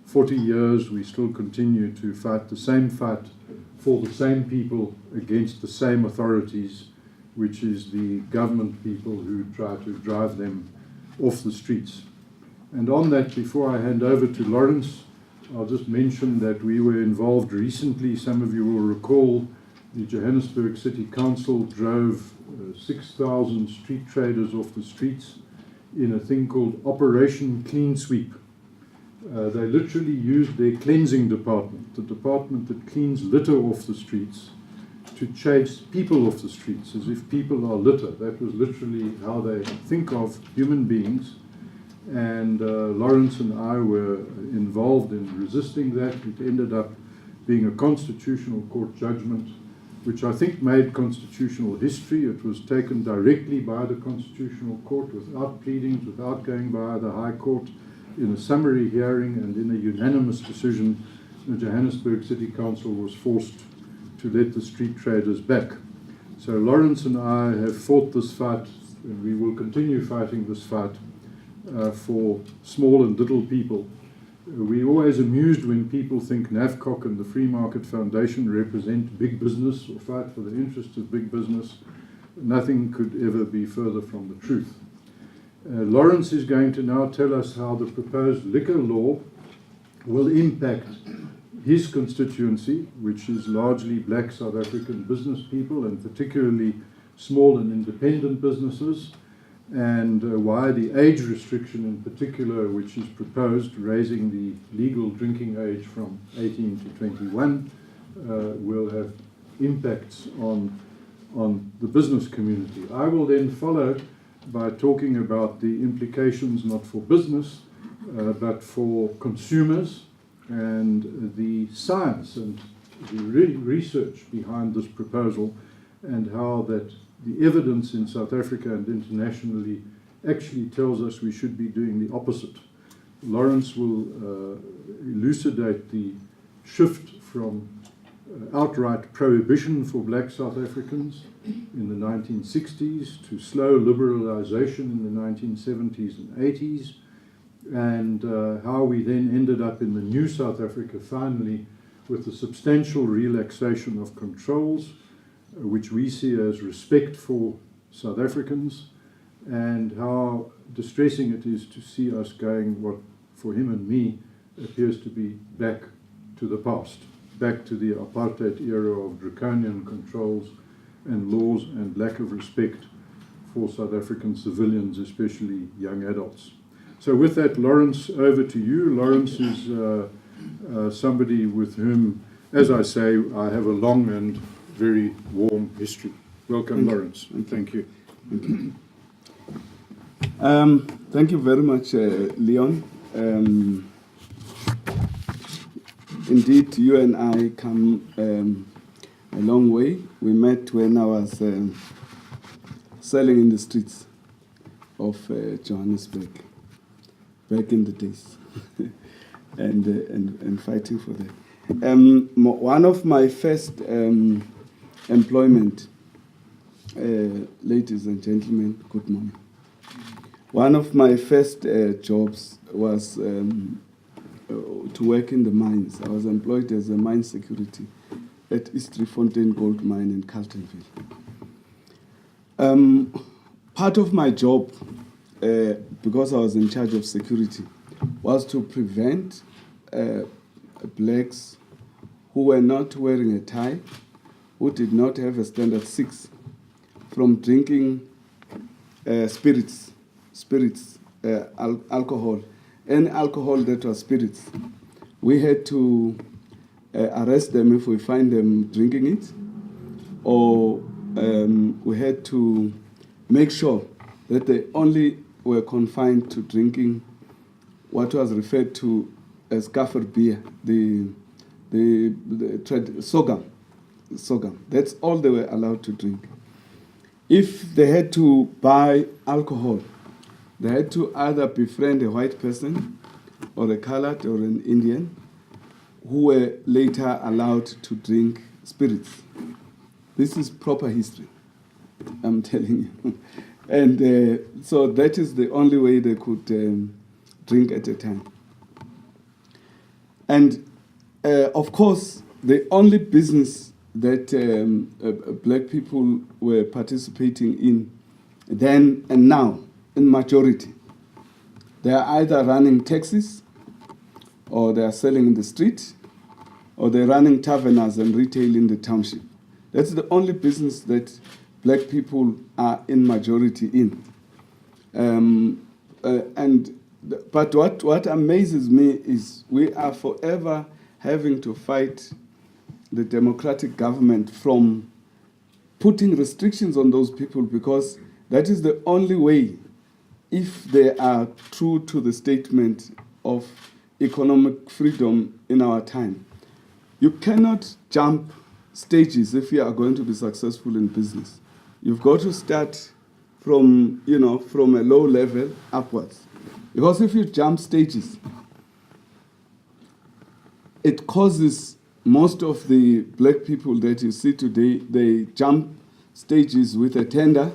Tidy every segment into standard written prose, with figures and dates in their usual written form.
40 years, we still continue to fight the same fight for the same people against the same authorities, which is the government people who try to drive them off the streets. And on that, before I hand over to Lawrence, I'll just mention that we were involved recently. Some of you will recall the Johannesburg City Council drove 6,000 street traders off the streets in a thing called Operation Clean Sweep. They literally used their cleansing department, the department that cleans litter off the streets, to chase people off the streets as if people are litter. That was literally how they think of human beings. And Lawrence and I were involved in resisting that. It ended up being a constitutional court judgment, which I think made constitutional history. It was taken directly by the Constitutional Court without pleadings, without going via the High Court, in a summary hearing, and in a unanimous decision, the Johannesburg City Council was forced to let the street traders back. So Lawrence and I have fought this fight, and we will continue fighting this fight for small and little people. We're always amused when people think NAFCOC and the Free Market Foundation represent big business or fight for the interests of big business. Nothing could ever be further from the truth. Lawrence is going to now tell us how the proposed liquor law will impact his constituency, which is largely black South African business people, and particularly small and independent businesses, and why the age restriction in particular, which is proposed, raising the legal drinking age from 18 to 21, will have impacts on the business community. I will then follow by talking about the implications not for business, but for consumers, and the science and the research behind this proposal, and how that the evidence in South Africa and internationally actually tells us we should be doing the opposite. Lawrence will elucidate the shift from outright prohibition for black South Africans in the 1960s to slow liberalization in the 1970s and 80s, and how we then ended up in the new South Africa finally with a substantial relaxation of controls, which we see as respect for South Africans, and how distressing it is to see us going what for him and me appears to be back to the past, back to the apartheid era of draconian controls and laws and lack of respect for South African civilians, especially young adults. So with that, Lawrence, over to you. Lawrence is somebody with whom, as I say, I have a long and very warm history. Welcome, Lawrence. Thank you. Thank you very much, Leon. Indeed, you and I come a long way. We met when I was selling in the streets of Johannesburg back in the days, and fighting for that. One of my first employment, ladies and gentlemen, good morning. One of my first jobs was to work in the mines. I was employed as a mine security at East Fontaine Gold Mine in Carltonville. Part of my job, because I was in charge of security, was to prevent blacks who were not wearing a tie, who did not have a standard 6, from drinking spirits, alcohol, and alcohol that was spirits. We had to arrest them if we find them drinking it, or we had to make sure that they only were confined to drinking what was referred to as kafir beer, the sorghum. That's all they were allowed to drink. If they had to buy alcohol, they had to either befriend a white person or a colored or an Indian who were later allowed to drink spirits. This is proper history, I'm telling you. And so that is the only way they could drink at a time. And of course, the only business that black people were participating in then and now, in majority, they are either running taxis, or they are selling in the street, or they're running tavernas and retail in the township. That's the only business that black people are in majority in. But what amazes me is we are forever having to fight the democratic government from putting restrictions on those people, because that is the only way, if they are true to the statement of economic freedom in our time. You cannot jump stages if you are going to be successful in business. You've got to start from a low level upwards. Because if you jump stages, it causes most of the black people that you see today, they jump stages with a tender,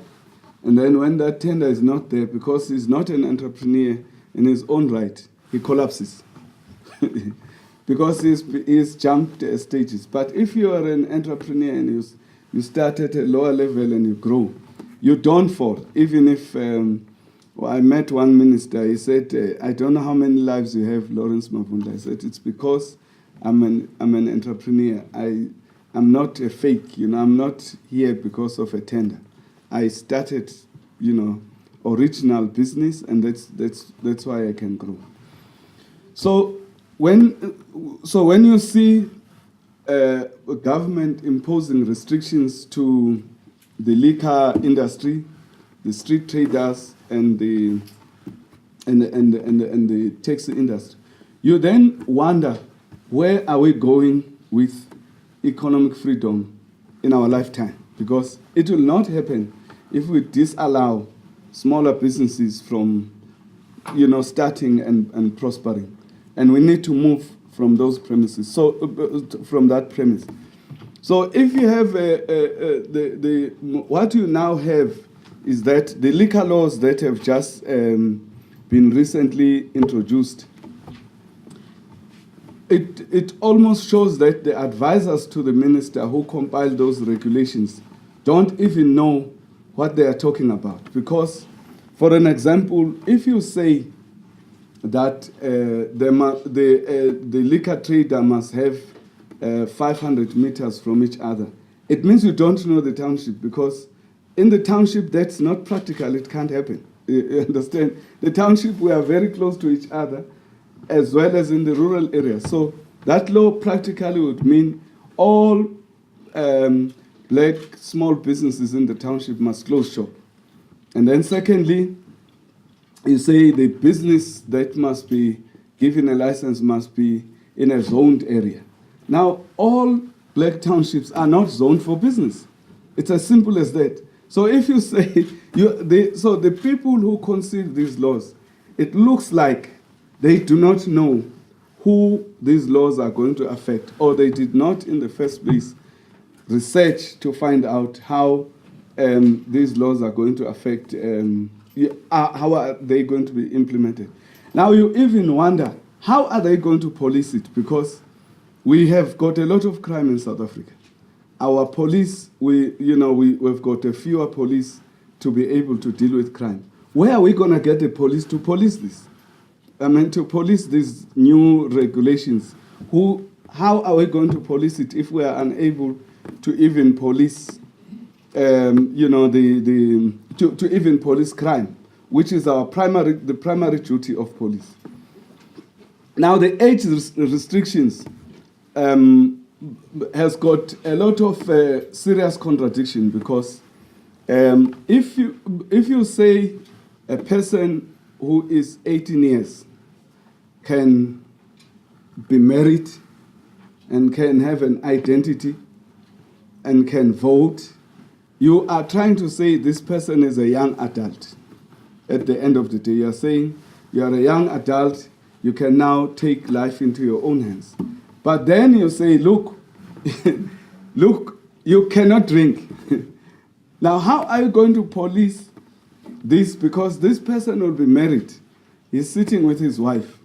and then when that tender is not there, because he's not an entrepreneur in his own right, he collapses. Because he's jumped stages. But if you are an entrepreneur and you start at a lower level and you grow, you don't fall. Even if I met one minister, he said, I don't know how many lives you have, Lawrence Mavundla. I said, it's because I'm an entrepreneur. I'm not a fake, I'm not here because of a tender. I started, original business, and that's why I can grow. So when you see a government imposing restrictions to the liquor industry, the street traders, and the taxi industry, you then wonder, where are we going with economic freedom in our lifetime? Because it will not happen if we disallow smaller businesses from starting and prospering. And we need to move from those premises. So from that premise. So if you have what you now have is that the liquor laws that have just been recently introduced, it almost shows that the advisors to the minister who compiled those regulations don't even know what they are talking about. Because, for an example, if you say that the liquor trader must have 500 meters from each other, it means you don't know the township, because in the township that's not practical, it can't happen. You understand? The township, we are very close to each other, as well as in the rural areas. So that law practically would mean all black small businesses in the township must close shop. And then secondly, you say the business that must be given a license must be in a zoned area. Now, all black townships are not zoned for business. It's as simple as that. So if you say, so the people who conceive these laws, it looks like they do not know who these laws are going to affect, or they did not in the first place research to find out how these laws are going to affect, how are they going to be implemented. Now you even wonder, how are they going to police it? Because we have got a lot of crime in South Africa. Our police, we've got a fewer police to be able to deal with crime. Where are we going to get the police to police this? To police these new regulations. How are we going to police it if we are unable to even police, to even police crime, which is the primary duty of police. Now the age restrictions has got a lot of serious contradiction, because if you say a person who is 18 years can be married and can have an identity and can vote, you are trying to say this person is a young adult. At the end of the day, you are saying you are a young adult, you can now take life into your own hands. But then you say, look, you cannot drink. Now, how are you going to police this? Because this person will be married. He's sitting with his wife.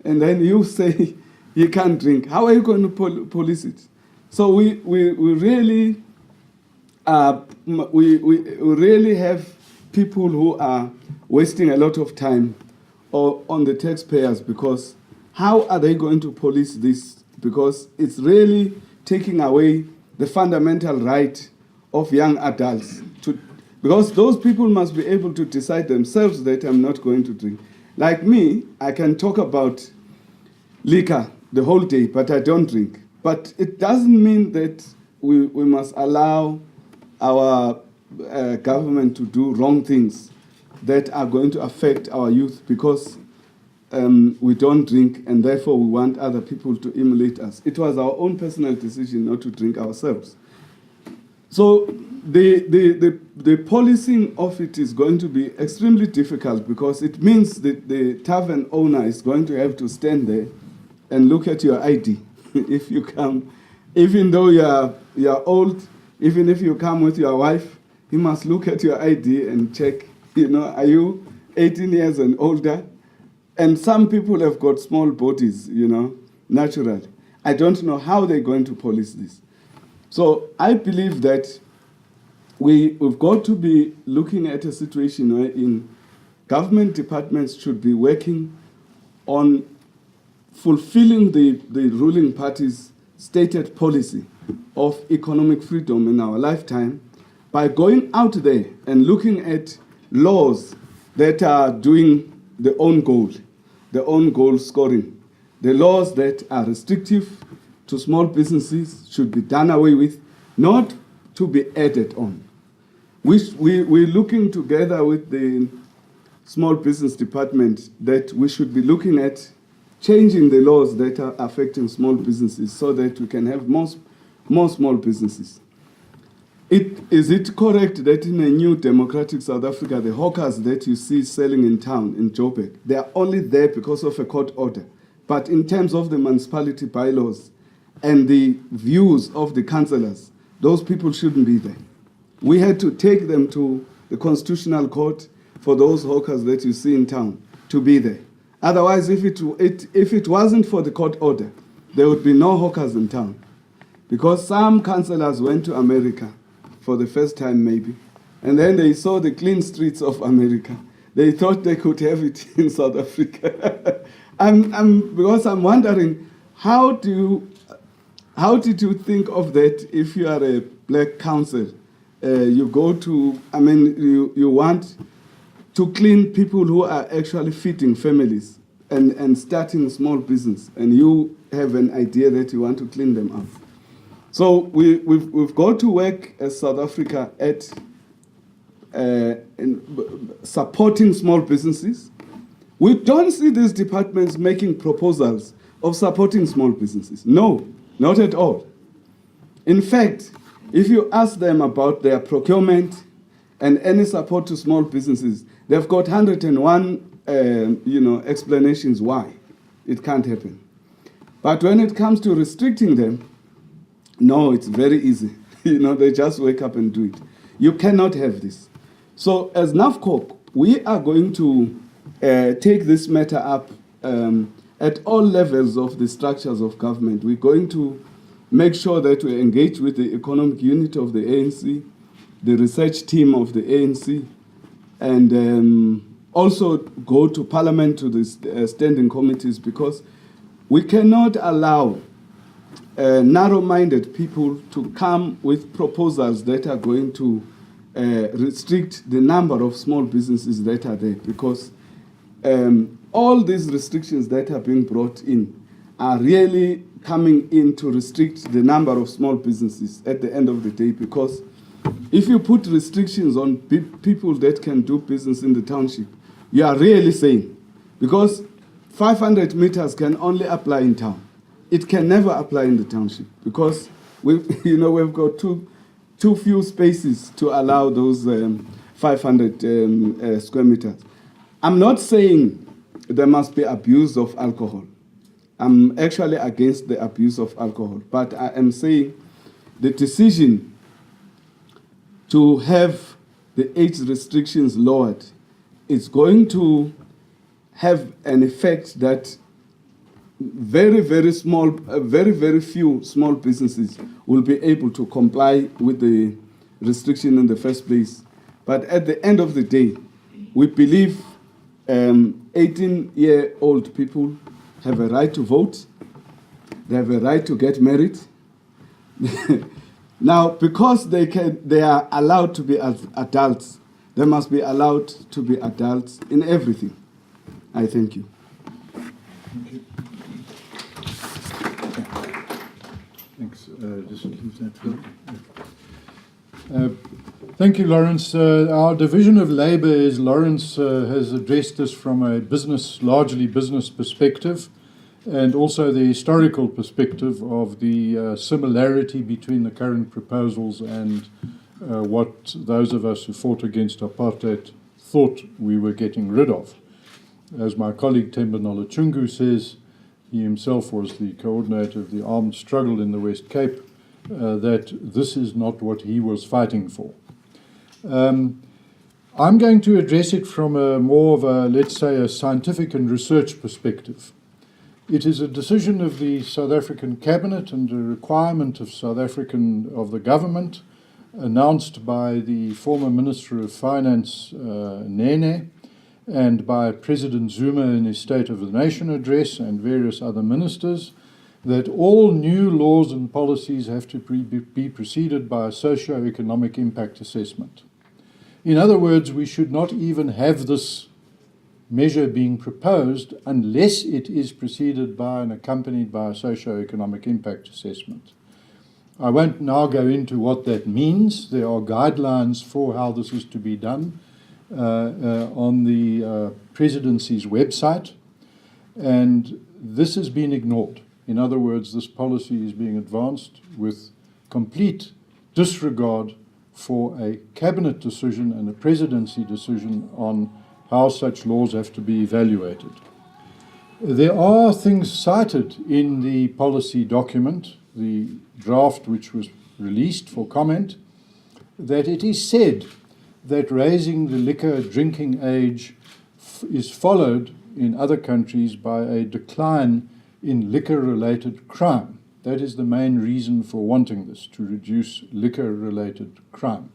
And then you say he can't drink. How are you going to police it? So we really we really have people who are wasting a lot of time on the taxpayers, because how are they going to police this? Because it's really taking away the fundamental right of young adults to, because those people must be able to decide themselves that I'm not going to drink. Like me, I can talk about liquor the whole day, but I don't drink. But it doesn't mean that we must allow our government to do wrong things that are going to affect our youth, because we don't drink and therefore we want other people to emulate us. It was our own personal decision not to drink ourselves. So the policing of it is going to be extremely difficult, because it means that the tavern owner is going to have to stand there and look at your ID if you come, even though you're old, even if you come with your wife, he must look at your ID and check, are you 18 years and older? And some people have got small bodies, naturally. I don't know how they're going to police this. So I believe that we've got to be looking at a situation where government departments should be working on fulfilling the ruling party's stated policy of economic freedom in our lifetime by going out there and looking at laws that are doing their own goal scoring. The laws that are restrictive to small businesses should be done away with, not to be added on. We're looking together with the small business department that we should be looking at changing the laws that are affecting small businesses so that we can have more small businesses. Is it correct that in a new democratic South Africa, the hawkers that you see selling in town, in Joburg, they are only there because of a court order? But in terms of the municipality bylaws and the views of the councillors, those people shouldn't be there. We had to take them to the Constitutional Court for those hawkers that you see in town to be there. Otherwise, if it wasn't for the court order, there would be no hawkers in town. Because some councillors went to America for the first time maybe, and then they saw the clean streets of America. They thought they could have it in South Africa. Because I'm wondering, how did you think of that if you are a black council? You go to, you want to clean people who are actually feeding families and starting small business, and you have an idea that you want to clean them up. So we've got to work as South Africa at in supporting small businesses. We don't see these departments making proposals of supporting small businesses. No, not at all. In fact, if you ask them about their procurement and any support to small businesses, they've got 101 explanations why it can't happen. But when it comes to restricting them, no, it's very easy. They just wake up and do it. You cannot have this. So as NAFCOC, we are going to take this matter up at all levels of the structures of government. We're going to make sure that we engage with the economic unit of the ANC, the research team of the ANC, and also go to Parliament, to the standing committees, because we cannot allow narrow-minded people to come with proposals that are going to restrict the number of small businesses that are there, because all these restrictions that are being brought in are really coming in to restrict the number of small businesses at the end of the day, because if you put restrictions on people that can do business in the township, you are really saying, because 500 meters can only apply in town. It can never apply in the township, because we've got too few spaces to allow those 500 square meters. I'm not saying there must be abuse of alcohol. I'm actually against the abuse of alcohol, but I am saying the decision to have the age restrictions lowered is going to have an effect that very small, very few small businesses will be able to comply with the restriction in the first place. But at the end of the day, we believe 18-year-old people have a right to vote. They have a right to get married. Now, because they are allowed to be adults, they must be allowed to be adults in everything. I thank you. Thank you. Thanks. Just leave that for thank you, Lawrence. Our division of labour is Lawrence has addressed this from a largely business perspective, and also the historical perspective of the similarity between the current proposals and what those of us who fought against apartheid thought we were getting rid of. As my colleague Themba Nolachungu says, he himself was the coordinator of the armed struggle in the West Cape, that this is not what he was fighting for. I'm going to address it from a more of a, let's say, a scientific and research perspective. It is a decision of the South African Cabinet and a requirement of the government, announced by the former Minister of Finance, Nene, and by President Zuma in his State of the Nation address and various other ministers, that all new laws and policies have to be preceded by a socio-economic impact assessment. In other words, we should not even have this measure being proposed unless it is preceded by and accompanied by a socio-economic impact assessment. I won't now go into what that means. There are guidelines for how this is to be done on the presidency's website, and this has been ignored. In other words, this policy is being advanced with complete disregard for a cabinet decision and a presidency decision on how such laws have to be evaluated. There are things cited in the policy document, the draft which was released for comment, that it is said that raising the liquor drinking age is followed in other countries by a decline in liquor-related crime. That is the main reason for wanting this, to reduce liquor-related crime.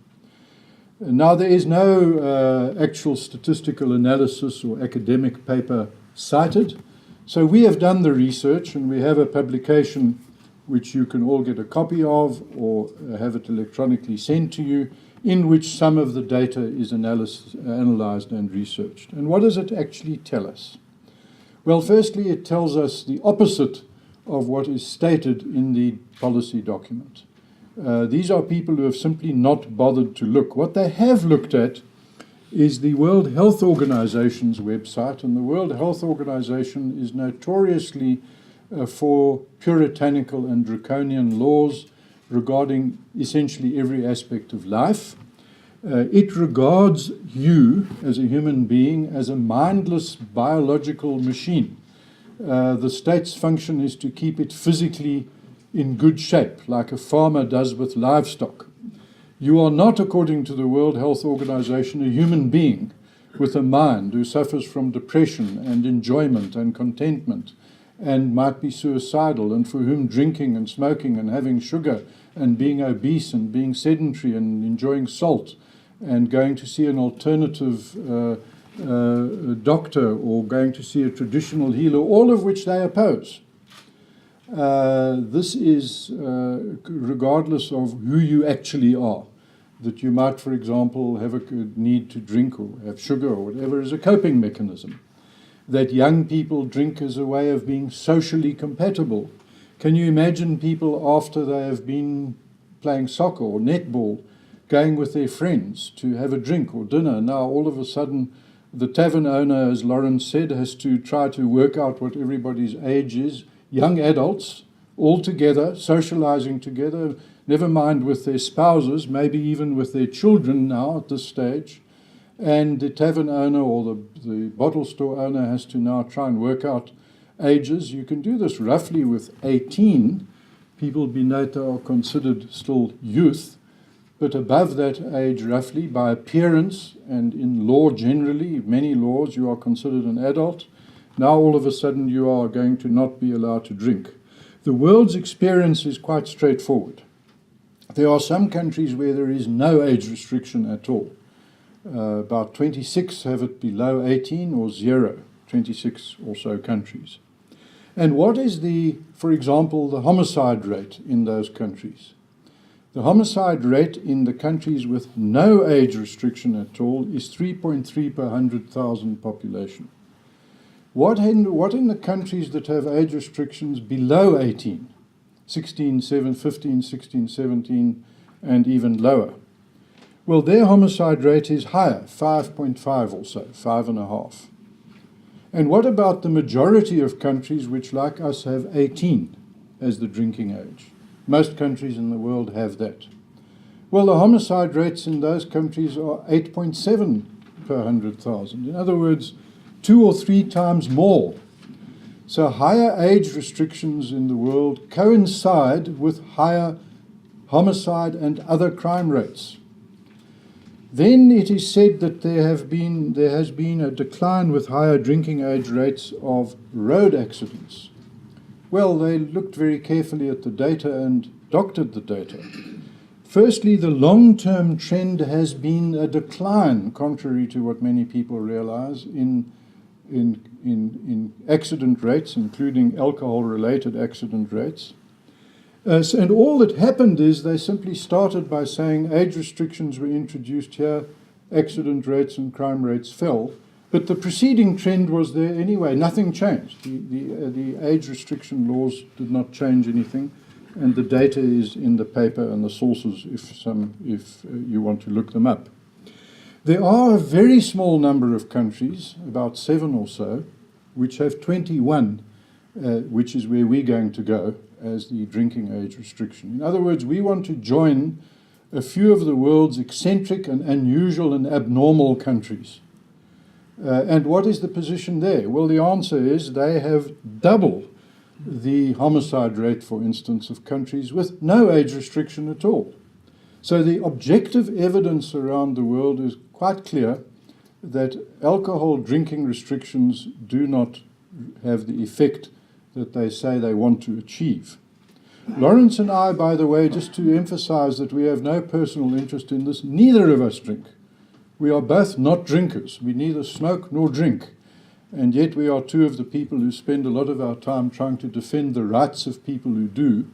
Now, there is no actual statistical analysis or academic paper cited, so we have done the research and we have a publication which you can all get a copy of or have it electronically sent to you, in which some of the data is analyzed and researched. And what does it actually tell us? Well, firstly, it tells us the opposite of what is stated in the policy document. These are people who have simply not bothered to look. What they have looked at is the World Health Organization's website, and the World Health Organization is notoriously for puritanical and draconian laws regarding essentially every aspect of life. It regards you as a human being as a mindless biological machine. The state's function is to keep it physically in good shape, like a farmer does with livestock. You are not, according to the World Health Organization, a human being with a mind who suffers from depression and enjoyment and contentment and might be suicidal, and for whom drinking and smoking and having sugar and being obese and being sedentary and enjoying salt and going to see an alternative doctor or going to see a traditional healer, all of which they oppose. This is regardless of who you actually are. That you might, for example, have a need to drink or have sugar or whatever as a coping mechanism. That young people drink as a way of being socially compatible. Can you imagine people after they have been playing soccer or netball, going with their friends to have a drink or dinner? Now all of a sudden the tavern owner, as Lawrence said, has to try to work out what everybody's age is. Young adults, all together, socializing together, never mind with their spouses, maybe even with their children now at this stage. And the tavern owner or the bottle store owner has to now try and work out ages. You can do this roughly with 18. People Bineta are considered still youth, but above that age roughly by appearance and in law generally, many laws, you are considered an adult. Now all of a sudden you are going to not be allowed to drink. The world's experience is quite straightforward. There are some countries where there is no age restriction at all. About 26 have it below 18 or 0, 26 or so countries. And what is for example, the homicide rate in those countries? The homicide rate in the countries with no age restriction at all is 3.3 per 100,000 population. What in the countries that have age restrictions below 18? 15, 16, 17, and even lower. Well, their homicide rate is higher, 5.5 or so, 5.5. And what about the majority of countries which, like us, have 18 as the drinking age? Most countries in the world have that. Well, the homicide rates in those countries are 8.7 per 100,000. In other words, 2 or 3 times more. So higher age restrictions in the world coincide with higher homicide and other crime rates. Then it is said that there has been a decline with higher drinking age rates of road accidents. Well, they looked very carefully at the data and doctored the data. Firstly, the long-term trend has been a decline, contrary to what many people realize, in accident rates, including alcohol-related accident rates. And all that happened is they simply started by saying age restrictions were introduced here, accident rates and crime rates fell, but the preceding trend was there anyway. Nothing changed. The age restriction laws did not change anything, and the data is in the paper and the sources if you want to look them up. There are a very small number of countries, about 7 or so, which have 21, which is where we're going to go as the drinking age restriction. In other words, we want to join a few of the world's eccentric and unusual and abnormal countries. And what is the position there? Well, the answer is they have double the homicide rate, for instance, of countries with no age restriction at all. So the objective evidence around the world is quite clear that alcohol drinking restrictions do not have the effect that they say they want to achieve. Lawrence and I, by the way, just to emphasize that we have no personal interest in this, neither of us drink. We are both not drinkers. We neither smoke nor drink. And yet we are two of the people who spend a lot of our time trying to defend the rights of people who do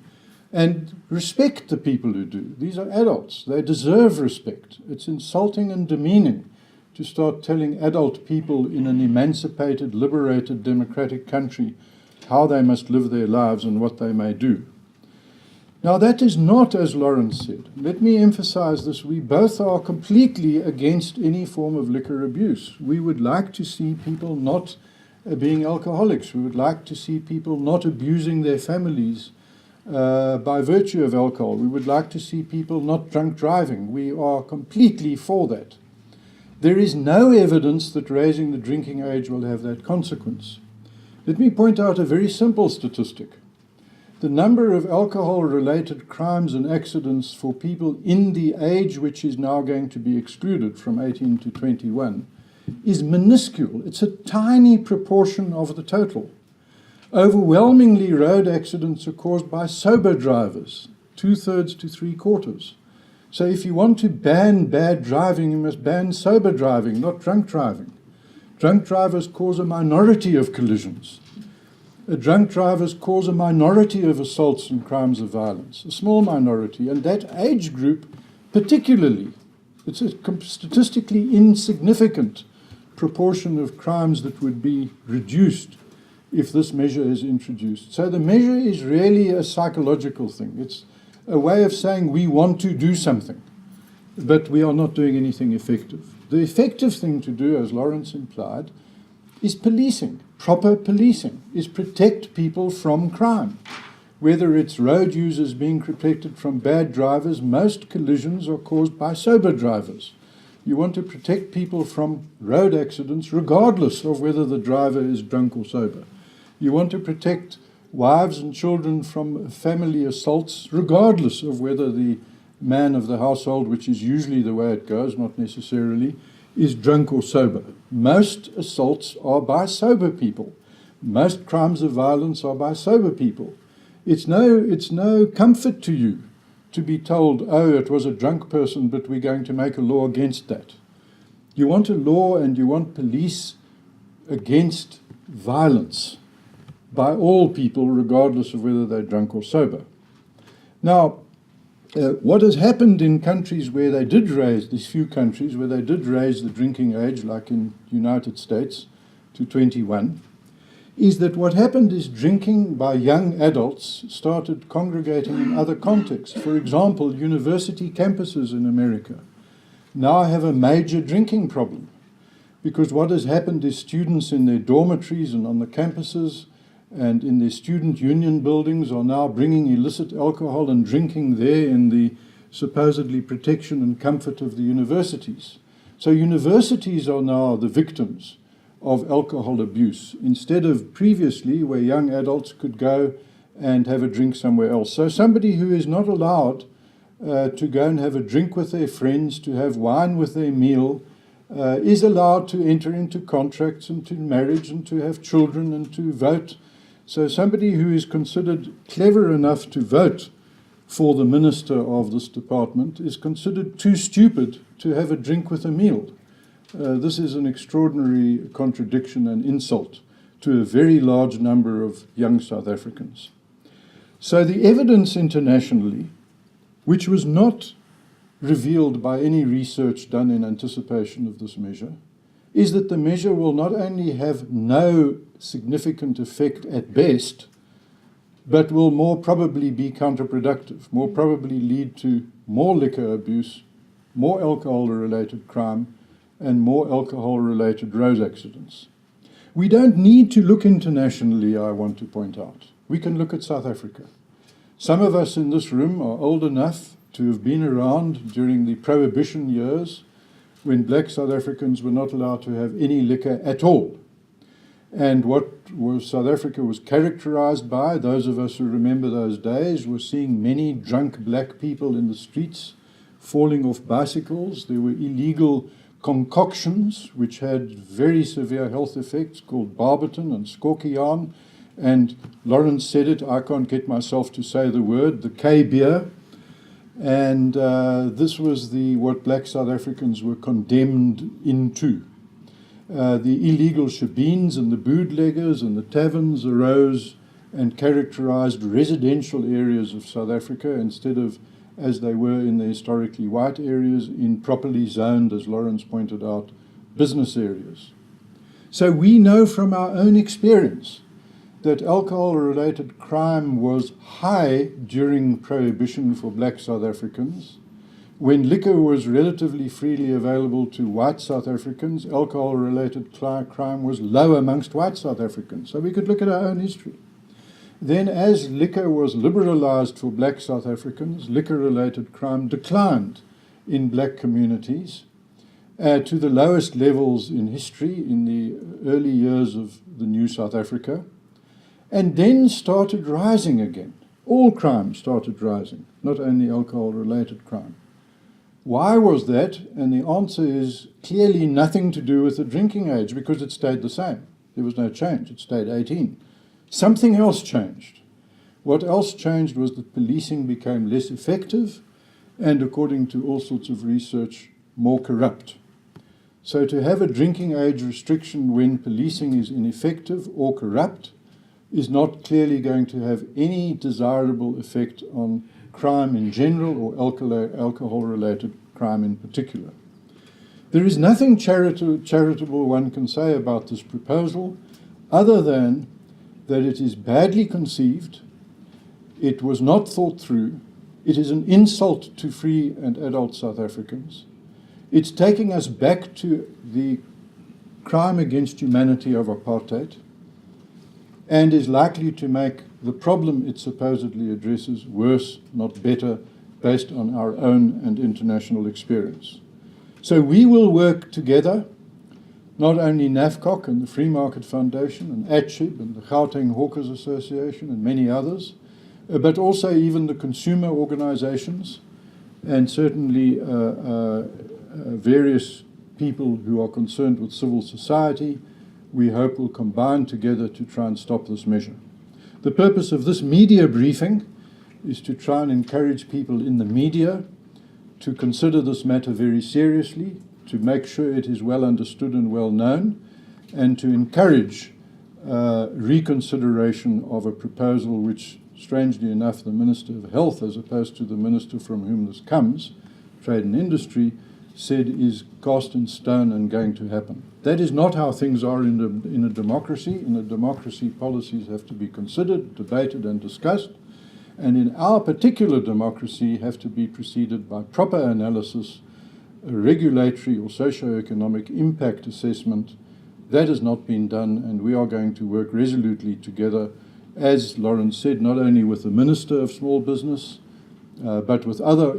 and respect the people who do. These are adults. They deserve respect. It's insulting and demeaning to start telling adult people in an emancipated, liberated, democratic country how they must live their lives and what they may do. Now, that is not as Lawrence said. Let me emphasize this. We both are completely against any form of liquor abuse. We would like to see people not being alcoholics. We would like to see people not abusing their families by virtue of alcohol. We would like to see people not drunk driving. We are completely for that. There is no evidence that raising the drinking age will have that consequence. Let me point out a very simple statistic. The number of alcohol-related crimes and accidents for people in the age which is now going to be excluded from 18 to 21 is minuscule. It's a tiny proportion of the total. Overwhelmingly, road accidents are caused by sober drivers, 2/3 to 3/4. So if you want to ban bad driving, you must ban sober driving, not drunk driving. Drunk drivers cause a minority of collisions. Drunk drivers cause a minority of assaults and crimes of violence, a small minority, and that age group particularly. It's a statistically insignificant proportion of crimes that would be reduced if this measure is introduced. So the measure is really a psychological thing. It's a way of saying we want to do something, but we are not doing anything effective. The effective thing to do, as Lawrence implied, is policing. Proper policing is protect people from crime. Whether it's road users being protected from bad drivers, most collisions are caused by sober drivers. You want to protect people from road accidents regardless of whether the driver is drunk or sober. You want to protect wives and children from family assaults regardless of whether the man of the household, which is usually the way it goes, not necessarily, is drunk or sober. Most assaults are by sober people. Most crimes of violence are by sober people. It's no comfort to you to be told, oh, it was a drunk person, but we're going to make a law against that. You want a law and you want police against violence by all people, regardless of whether they're drunk or sober. Now, what has happened in countries where they did raise, these few countries where they did raise the drinking age, like in the United States, to 21, is that what happened is drinking by young adults started congregating in other contexts. For example, university campuses in America now have a major drinking problem, because what has happened is students in their dormitories and on the campuses and in their student union buildings are now bringing illicit alcohol and drinking there in the supposedly protection and comfort of the universities. So universities are now the victims of alcohol abuse, instead of previously where young adults could go and have a drink somewhere else. So somebody who is not allowed to go and have a drink with their friends, to have wine with their meal, is allowed to enter into contracts and to marriage and to have children and to vote. So somebody who is considered clever enough to vote for the minister of this department is considered too stupid to have a drink with a meal. This is an extraordinary contradiction and insult to a very large number of young South Africans. So the evidence internationally, which was not revealed by any research done in anticipation of this measure, is that the measure will not only have no significant effect at best, but will more probably be counterproductive, more probably lead to more liquor abuse, more alcohol-related crime, and more alcohol-related road accidents. We don't need to look internationally, I want to point out. We can look at South Africa. Some of us in this room are old enough to have been around during the Prohibition years when black South Africans were not allowed to have any liquor at all. And what South Africa was characterized by, those of us who remember those days, were seeing many drunk black people in the streets, falling off bicycles. There were illegal concoctions which had very severe health effects called Barberton and Skorkiaan. And Lawrence said it, I can't get myself to say the word, the K-beer. And this was what black South Africans were condemned into. The illegal shebeens and the bootleggers and the taverns arose and characterized residential areas of South Africa instead of, as they were in the historically white areas, in properly zoned, as Lawrence pointed out, business areas. So we know from our own experience that alcohol-related crime was high during Prohibition for black South Africans. When liquor was relatively freely available to white South Africans, alcohol-related crime was low amongst white South Africans. So we could look at our own history. Then as liquor was liberalized for black South Africans, liquor-related crime declined in black communities to the lowest levels in history in the early years of the new South Africa, and then started rising again. All crime started rising, not only alcohol-related crime. Why was that? And the answer is clearly nothing to do with the drinking age, because it stayed the same. There was no change. It stayed 18. Something else changed. What else changed was that policing became less effective and, according to all sorts of research, more corrupt. So to have a drinking age restriction when policing is ineffective or corrupt is not clearly going to have any desirable effect on crime in general or alcohol-related crime in particular. There is nothing charitable one can say about this proposal other than that it is badly conceived, it was not thought through, it is an insult to free and adult South Africans. It's taking us back to the crime against humanity of apartheid, and is likely to make the problem it supposedly addresses worse, not better, based on our own and international experience. So we will work together, not only NAFCOC and the Free Market Foundation and ATSHIB and the Gauteng Hawkers Association and many others, but also even the consumer organizations and certainly various people who are concerned with civil society, we hope will combine together to try and stop this measure. The purpose of this media briefing is to try and encourage people in the media to consider this matter very seriously, to make sure it is well understood and well known, and to encourage reconsideration of a proposal which, strangely enough, the Minister of Health, as opposed to the Minister from whom this comes, Trade and Industry, said is cast in stone and going to happen. That is not how things are in a democracy. In a democracy, policies have to be considered, debated and discussed, and in our particular democracy have to be preceded by proper analysis, a regulatory or socio-economic impact assessment. That has not been done, and we are going to work resolutely together, as Lawrence said, not only with the Minister of Small Business, but with other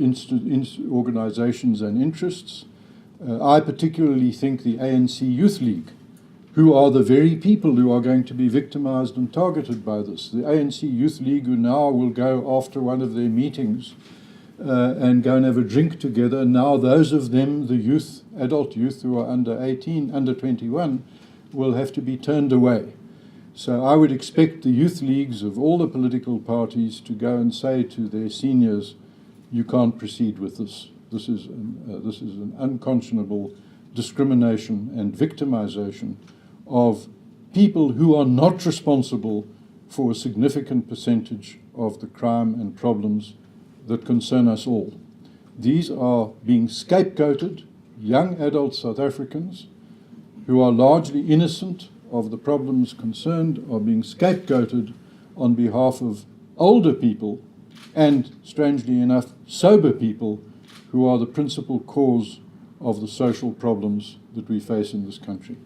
organizations and interests. I particularly think the ANC Youth League, who are the very people who are going to be victimized and targeted by this. The ANC Youth League, who now will go after one of their meetings and go and have a drink together. Now those of them, the youth, adult youth who are under 18, under 21, will have to be turned away. So I would expect the youth leagues of all the political parties to go and say to their seniors, you can't proceed with this. This is an unconscionable discrimination and victimization of people who are not responsible for a significant percentage of the crime and problems that concern us all. These are being scapegoated, young adult South Africans who are largely innocent of the problems concerned, are being scapegoated on behalf of older people and, strangely enough, sober people who are the principal cause of the social problems that we face in this country.